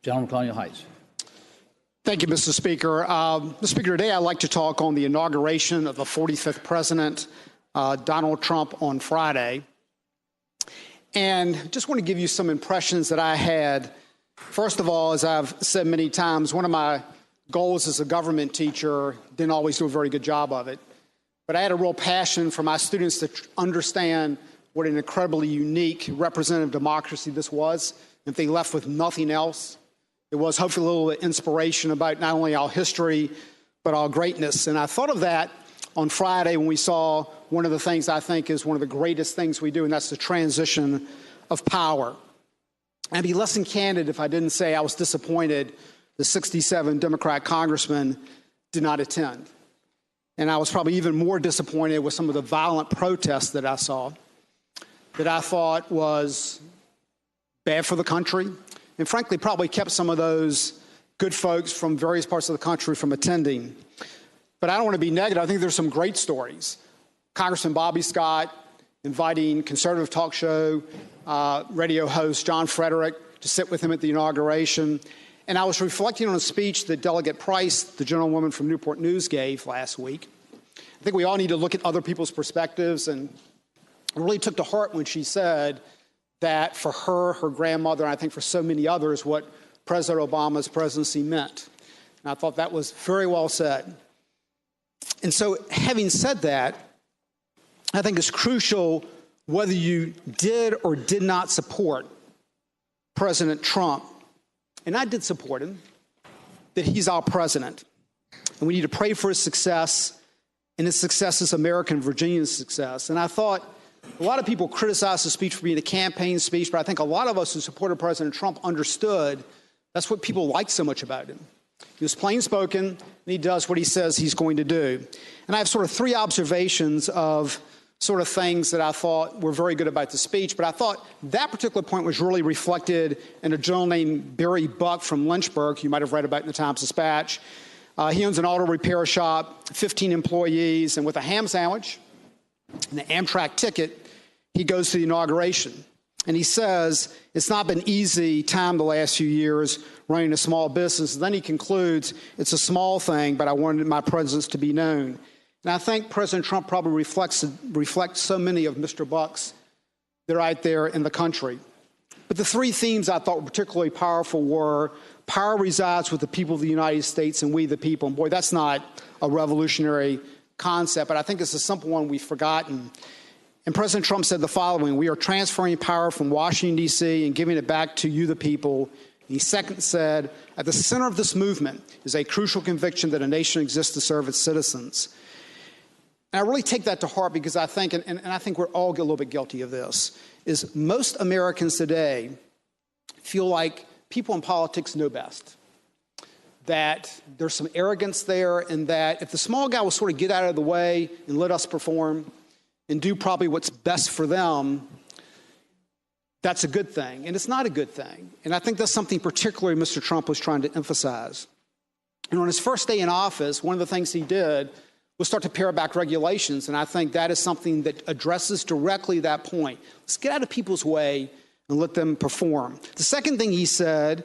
Gentleman from Colonial Heights. Thank you, Mr. Speaker. Mr. Speaker, today I'd like to talk on the inauguration of the 45th President, Donald Trump, on Friday. And just want to give you some impressions that I had. First of all, as I've said many times, one of my goals as a government teacher, didn't always do a very good job of it, but I had a real passion for my students to understand what an incredibly unique representative democracy this was. If they left with nothing else, it was hopefully a little inspiration about not only our history, but our greatness. And I thought of that on Friday when we saw one of the things I think is one of the greatest things we do, and that's the transition of power. And I'd be less than candid if I didn't say I was disappointed the 67 Democrat congressmen did not attend. And I was probably even more disappointed with some of the violent protests that I saw, that I thought was bad for the country, and frankly probably kept some of those good folks from various parts of the country from attending. But I don't want to be negative. I think there's some great stories. Congressman Bobby Scott inviting conservative talk show radio host John Frederick to sit with him at the inauguration. And I was reflecting on a speech that Delegate Price, the gentlewoman from Newport News, gave last week. I think we all need to look at other people's perspectives, and it really took to heart when she said that for her, her grandmother, and I think for so many others, what President Obama's presidency meant. And I thought that was very well said. And so having said that, I think it's crucial whether you did or did not support President Trump, and I did support him, that he's our president. And we need to pray for his success, and his success is American Virginia's success. And I thought a lot of people criticized the speech for being a campaign speech, but I think a lot of us who supported President Trump understood that's what people liked so much about him. He was plain spoken, and he does what he says he's going to do. And I have sort of three observations of sort of things that I thought were very good about the speech, but I thought that particular point was really reflected in a gentleman named Barry Buck from Lynchburg, you might have read about in the Times-Dispatch. He owns an auto repair shop, 15 employees, and with a ham sandwich and an Amtrak ticket, he goes to the inauguration. And he says, it's not been easy time the last few years running a small business. And then he concludes, it's a small thing, but I wanted my presence to be known. And I think President Trump probably reflects so many of Mr. Buck's that are out there in the country. But the three themes I thought were particularly powerful were power resides with the people of the United States and we the people. And boy, that's not a revolutionary concept, but I think it's a simple one we've forgotten. And President Trump said the following: we are transferring power from Washington, D.C. and giving it back to you, the people. He second said, at the center of this movement is a crucial conviction that a nation exists to serve its citizens. And I really take that to heart because I think, and I think we're all a little bit guilty of this, is most Americans today feel like people in politics know best, that there's some arrogance there, and that if the small guy will sort of get out of the way and let us perform and do probably what's best for them, that's a good thing. And it's not a good thing. And I think that's something particularly Mr. Trump was trying to emphasize. And on his first day in office, one of the things he did was start to pare back regulations. And I think that is something that addresses directly that point. Let's get out of people's way and let them perform. The second thing he said,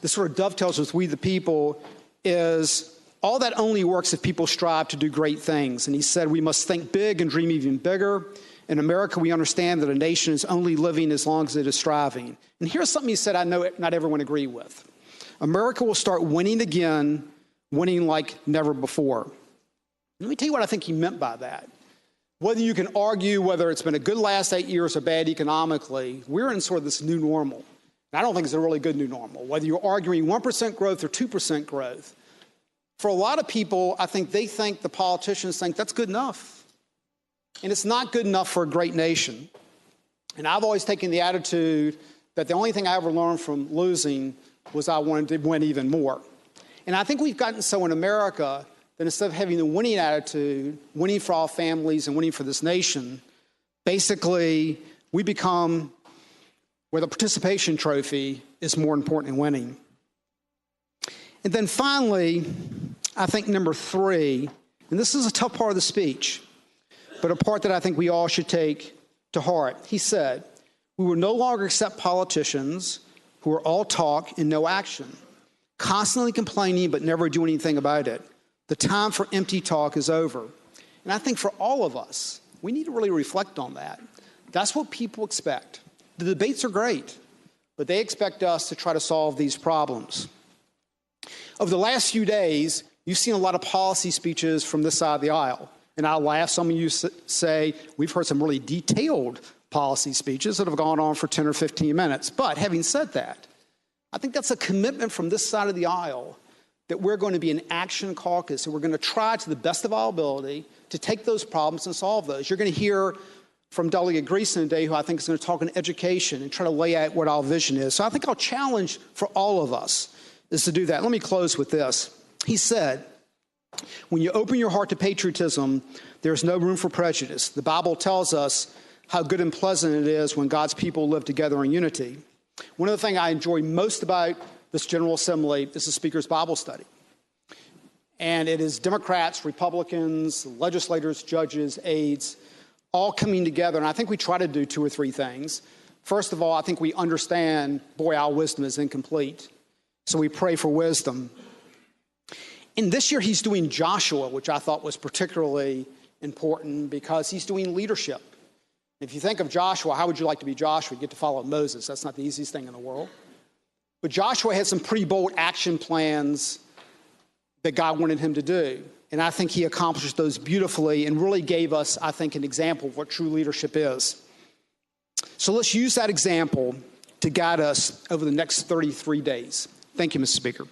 this sort of dovetails with we the people, is all that only works if people strive to do great things. And he said we must think big and dream even bigger. In America, we understand that a nation is only living as long as it is striving. And here's something he said I know not everyone agreed with. America will start winning again, winning like never before. Let me tell you what I think he meant by that. Whether you can argue whether it's been a good last 8 years or bad economically, we're in sort of this new normal. And I don't think it's a really good new normal. Whether you're arguing 1% growth or 2% growth, for a lot of people, I think they think the politicians think that's good enough. And it's not good enough for a great nation. And I've always taken the attitude that the only thing I ever learned from losing was I wanted to win even more. And I think we've gotten so in America that instead of having the winning attitude, winning for our families and winning for this nation, basically we become where the participation trophy is more important than winning. And then finally, I think number three, and this is a tough part of the speech, but a part that I think we all should take to heart. He said, we will no longer accept politicians who are all talk and no action, constantly complaining but never do anything about it. The time for empty talk is over. And I think for all of us, we need to really reflect on that. That's what people expect. The debates are great, but they expect us to try to solve these problems. Over the last few days, you've seen a lot of policy speeches from this side of the aisle. And I'll laugh. Some of you say, we've heard some really detailed policy speeches that have gone on for 10 or 15 minutes. But having said that, I think that's a commitment from this side of the aisle that we're going to be an action caucus, and we're going to try to the best of our ability to take those problems and solve those. You're going to hear from Delegate Greason today, who I think is going to talk on education and try to lay out what our vision is. So I think our challenge for all of us is to do that. Let me close with this. He said, when you open your heart to patriotism, there's no room for prejudice. The Bible tells us how good and pleasant it is when God's people live together in unity. One of the things I enjoy most about this General Assembly is the Speaker's Bible study. And it is Democrats, Republicans, legislators, judges, aides, all coming together. And I think we try to do two or three things. First of all, I think we understand, boy, our wisdom is incomplete. So we pray for wisdom. And this year he's doing Joshua, which I thought was particularly important because he's doing leadership. If you think of Joshua, how would you like to be Joshua? You get to follow Moses. That's not the easiest thing in the world. But Joshua had some pretty bold action plans that God wanted him to do. And I think he accomplished those beautifully and really gave us, I think, an example of what true leadership is. So let's use that example to guide us over the next 33 days. Thank you, Mr. Speaker.